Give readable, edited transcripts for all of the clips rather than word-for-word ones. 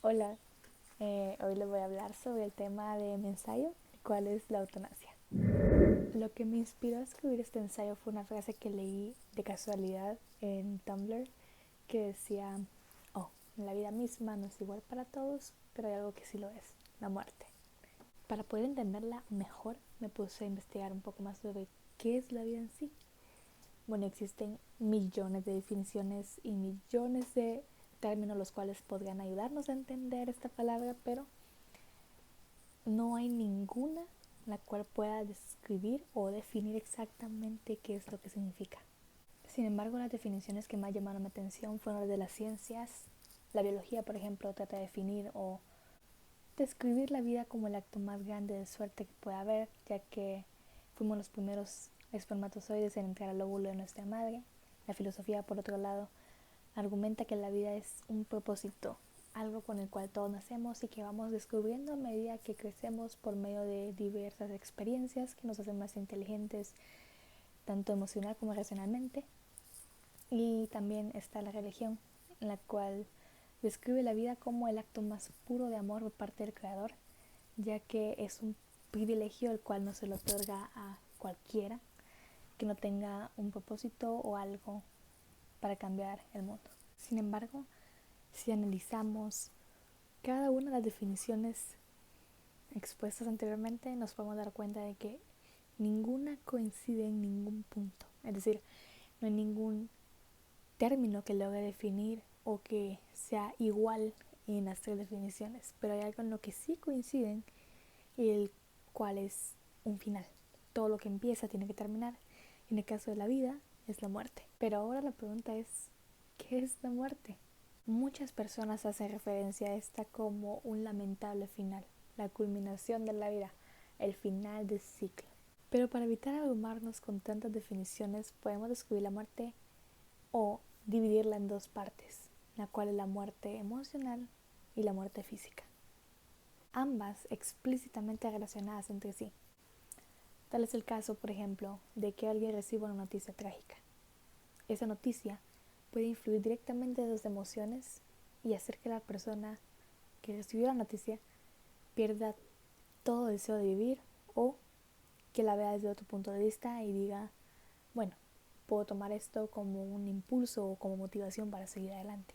Hola, hoy les voy a hablar sobre el tema de mi ensayo, el cual es la eutanasia. Lo que me inspiró a escribir este ensayo fue una frase que leí de casualidad en Tumblr que decía, oh, la vida misma no es igual para todos, pero hay algo que sí lo es, la muerte. Para poder entenderla mejor me puse a investigar un poco más sobre qué es la vida en sí. Bueno, existen millones de definiciones y millones de términos los cuales podrían ayudarnos a entender esta palabra, pero no hay ninguna la cual pueda describir o definir exactamente qué es lo que significa. Sin embargo, las definiciones que más llamaron mi atención fueron las de las ciencias. La biología, por ejemplo, trata de definir o describir la vida como el acto más grande de suerte que pueda haber, ya que fuimos los primeros espermatozoides en entrar al óvulo de nuestra madre. La filosofía, por otro lado, argumenta que la vida es un propósito, algo con el cual todos nacemos y que vamos descubriendo a medida que crecemos por medio de diversas experiencias que nos hacen más inteligentes, tanto emocional como racionalmente. Y también está la religión, en la cual describe la vida como el acto más puro de amor por parte del Creador, ya que es un privilegio el cual no se le otorga a cualquiera que no tenga un propósito o algo para cambiar el mundo. Sin embargo, si analizamos cada una de las definiciones expuestas anteriormente, nos podemos dar cuenta de que ninguna coincide en ningún punto. Es decir, no hay ningún término que logre definir o que sea igual en las tres definiciones, pero hay algo en lo que sí coinciden y el cual es un final. Todo lo que empieza tiene que terminar. En el caso de la vida es la muerte. Pero ahora la pregunta es, ¿qué es la muerte? Muchas personas hacen referencia a esta como un lamentable final, la culminación de la vida, el final del ciclo. Pero para evitar abrumarnos con tantas definiciones, podemos describir la muerte o dividirla en dos partes, la cual es la muerte emocional y la muerte física, ambas explícitamente relacionadas entre sí. Tal es el caso, por ejemplo, de que alguien reciba una noticia trágica. Esa noticia puede influir directamente en sus emociones y hacer que la persona que recibió la noticia pierda todo deseo de vivir o que la vea desde otro punto de vista y diga, bueno, puedo tomar esto como un impulso o como motivación para seguir adelante.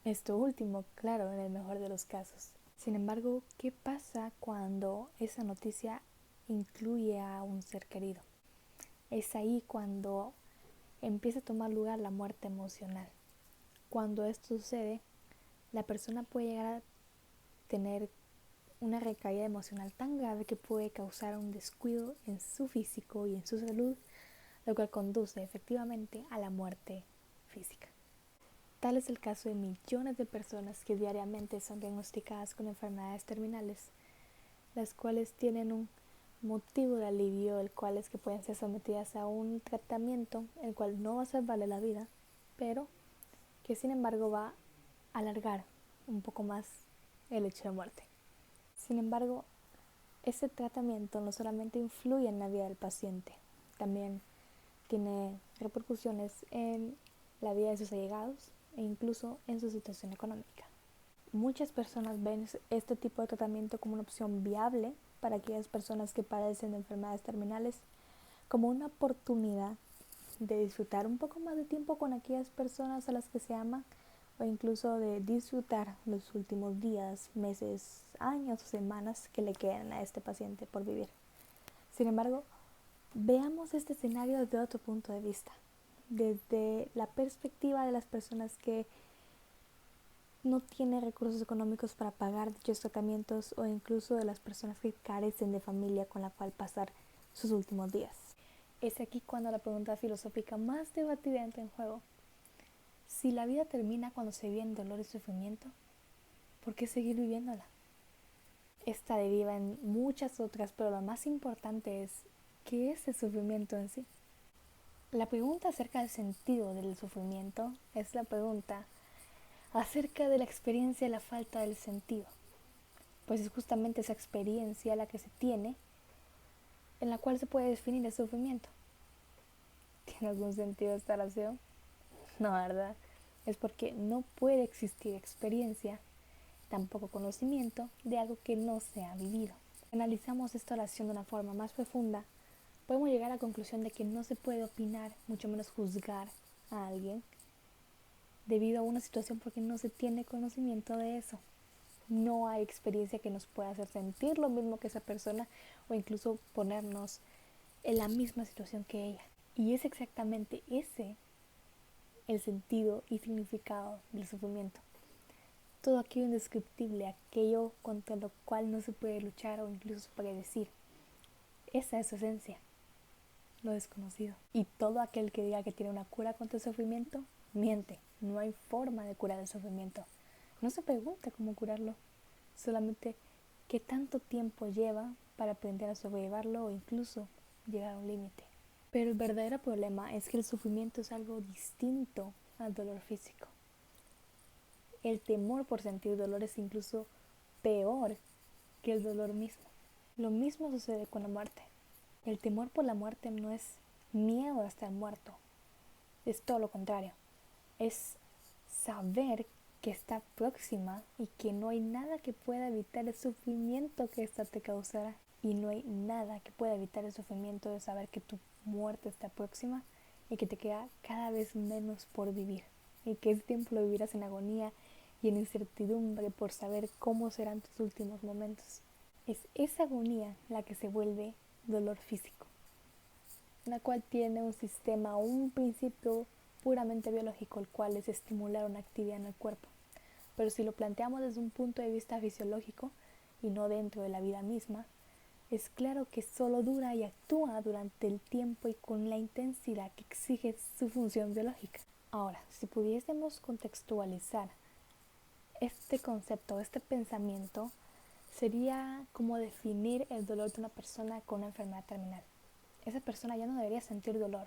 Esto último, claro, en el mejor de los casos. Sin embargo, ¿qué pasa cuando esa noticia incluye a un ser querido? Es ahí cuando empieza a tomar lugar la muerte emocional. Cuando esto sucede, la persona puede llegar a tener una recaída emocional tan grave que puede causar un descuido en su físico y en su salud, lo cual conduce efectivamente a la muerte física. Tal es el caso de millones de personas que diariamente son diagnosticadas con enfermedades terminales, las cuales tienen un motivo de alivio, el cual es que pueden ser sometidas a un tratamiento, el cual no va a salvarle la vida, pero que sin embargo va a alargar un poco más el hecho de muerte. Sin embargo, este tratamiento no solamente influye en la vida del paciente, también tiene repercusiones en la vida de sus allegados e incluso en su situación económica. Muchas personas ven este tipo de tratamiento como una opción viable para aquellas personas que padecen de enfermedades terminales, como una oportunidad de disfrutar un poco más de tiempo con aquellas personas a las que se aman o incluso de disfrutar los últimos días, meses, años o semanas que le quedan a este paciente por vivir. Sin embargo, veamos este escenario desde otro punto de vista, desde la perspectiva de las personas que no tienen recursos económicos para pagar dichos tratamientos o incluso de las personas que carecen de familia con la cual pasar sus últimos días. Es aquí cuando la pregunta filosófica más debatida entra en juego. Si la vida termina cuando se vive en dolor y sufrimiento, ¿por qué seguir viviéndola? Esta deriva en muchas otras, pero lo más importante es, ¿qué es el sufrimiento en sí? La pregunta acerca del sentido del sufrimiento es la pregunta acerca de la experiencia de la falta del sentido, pues es justamente esa experiencia la que se tiene en la cual se puede definir el sufrimiento. ¿Tiene algún sentido esta oración? No, ¿verdad? Es porque no puede existir experiencia tampoco conocimiento de algo que no se ha vivido. Si analizamos esta oración de una forma más profunda, podemos llegar a la conclusión de que no se puede opinar, mucho menos juzgar a alguien debido a una situación porque no se tiene conocimiento de eso. No hay experiencia que nos pueda hacer sentir lo mismo que esa persona o incluso ponernos en la misma situación que ella. Y es exactamente ese el sentido y significado del sufrimiento. Todo aquello indescriptible, aquello contra lo cual no se puede luchar o incluso predecir. Esa es su esencia, lo desconocido. Y todo aquel que diga que tiene una cura contra el sufrimiento, miente. No hay forma de curar el sufrimiento. No se pregunta cómo curarlo, solamente qué tanto tiempo lleva para aprender a sobrellevarlo o incluso llegar a un límite. Pero el verdadero problema es que el sufrimiento es algo distinto al dolor físico. El temor por sentir dolor es incluso peor que el dolor mismo. Lo mismo sucede con la muerte. El temor por la muerte no es miedo a estar muerto, es todo lo contrario. Es saber que está próxima y que no hay nada que pueda evitar el sufrimiento que ésta te causará. Y no hay nada que pueda evitar el sufrimiento de saber que tu muerte está próxima y que te queda cada vez menos por vivir. Y que ese tiempo lo vivirás en agonía y en incertidumbre por saber cómo serán tus últimos momentos. Es esa agonía la que se vuelve dolor físico, la cual tiene un sistema o un principio puramente biológico, el cual es estimular una actividad en el cuerpo. Pero si lo planteamos desde un punto de vista fisiológico y no dentro de la vida misma, es claro que solo dura y actúa durante el tiempo y con la intensidad que exige su función biológica. Ahora, si pudiésemos contextualizar este concepto, este pensamiento, sería como definir el dolor de una persona con una enfermedad terminal. Esa persona ya no debería sentir dolor,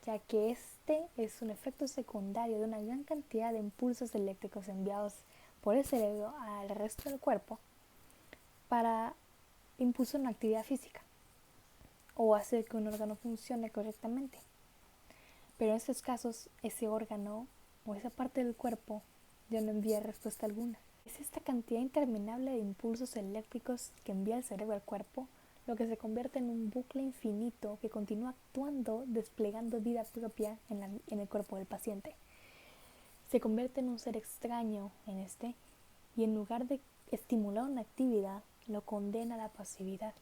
ya que este es un efecto secundario de una gran cantidad de impulsos eléctricos enviados por el cerebro al resto del cuerpo para impulsar una actividad física o hacer que un órgano funcione correctamente. Pero en estos casos, ese órgano o esa parte del cuerpo ya no envía respuesta alguna. Es esta cantidad interminable de impulsos eléctricos que envía el cerebro al cuerpo lo que se convierte en un bucle infinito que continúa actuando, desplegando vida propia en el cuerpo del paciente. Se convierte en un ser extraño en este y en lugar de estimular una actividad, lo condena a la pasividad.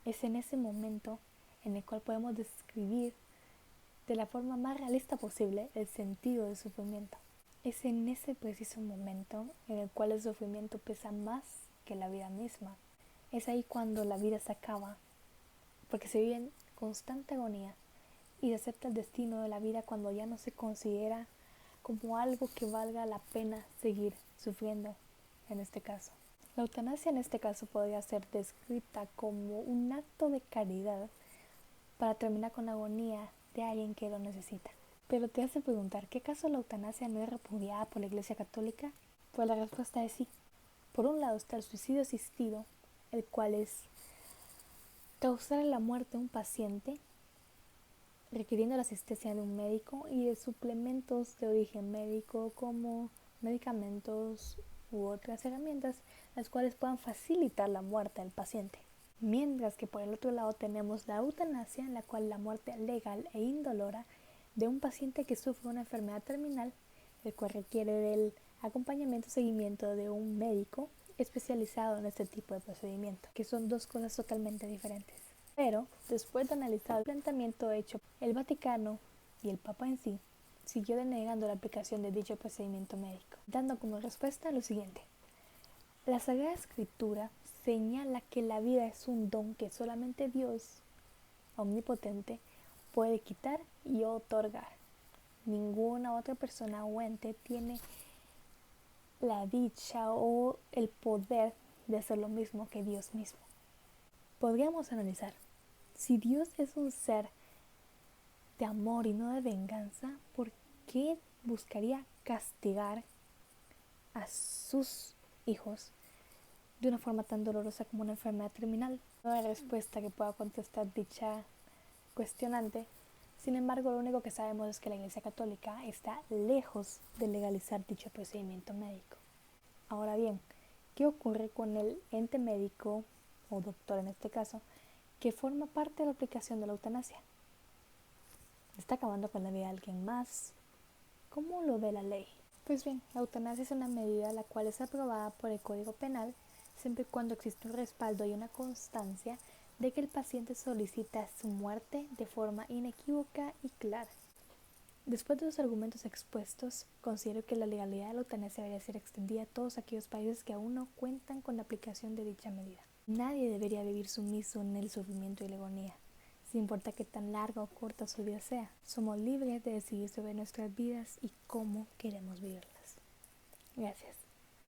Es en ese momento en el cual podemos describir de la forma más realista posible el sentido del sufrimiento. Es en ese preciso momento en el cual el sufrimiento pesa más que la vida misma. Es ahí cuando la vida se acaba, porque se vive en constante agonía y se acepta el destino de la vida cuando ya no se considera como algo que valga la pena seguir sufriendo en este caso. La eutanasia en este caso podría ser descrita como un acto de caridad para terminar con la agonía de alguien que lo necesita. Pero te hace preguntar, ¿qué acaso la eutanasia no es repudiada por la Iglesia Católica? Pues la respuesta es sí. Por un lado está el suicidio asistido, el cual es causar la muerte a un paciente requiriendo la asistencia de un médico y de suplementos de origen médico como medicamentos u otras herramientas las cuales puedan facilitar la muerte del paciente. Mientras que por el otro lado tenemos la eutanasia, en la cual la muerte legal e indolora de un paciente que sufre una enfermedad terminal, el cual requiere del acompañamiento y seguimiento de un médico especializado en este tipo de procedimiento, que son dos cosas totalmente diferentes. Pero, después de analizar el planteamiento hecho, el Vaticano y el Papa en sí siguió denegando la aplicación de dicho procedimiento médico, dando como respuesta lo siguiente. La Sagrada Escritura señala que la vida es un don que solamente Dios, omnipotente, puede quitar y otorgar. Ninguna otra persona o ente tiene la dicha o el poder de hacer lo mismo que Dios mismo. Podríamos analizar, si Dios es un ser de amor y no de venganza, ¿por qué buscaría castigar a sus hijos de una forma tan dolorosa como una enfermedad terminal? No hay respuesta que pueda contestar dicha cuestionante. Sin embargo, lo único que sabemos es que la Iglesia Católica está lejos de legalizar dicho procedimiento médico. Ahora bien, ¿qué ocurre con el ente médico, o doctor en este caso, que forma parte de la aplicación de la eutanasia? ¿Está acabando con la vida de alguien más? ¿Cómo lo ve la ley? Pues bien, la eutanasia es una medida la cual es aprobada por el Código Penal siempre y cuando existe un respaldo y una constancia de que el paciente solicita su muerte de forma inequívoca y clara. Después de los argumentos expuestos, considero que la legalidad de la eutanasia debería ser extendida a todos aquellos países que aún no cuentan con la aplicación de dicha medida. Nadie debería vivir sumiso en el sufrimiento y la agonía, sin importar qué tan larga o corta su vida sea. Somos libres de decidir sobre nuestras vidas y cómo queremos vivirlas. Gracias.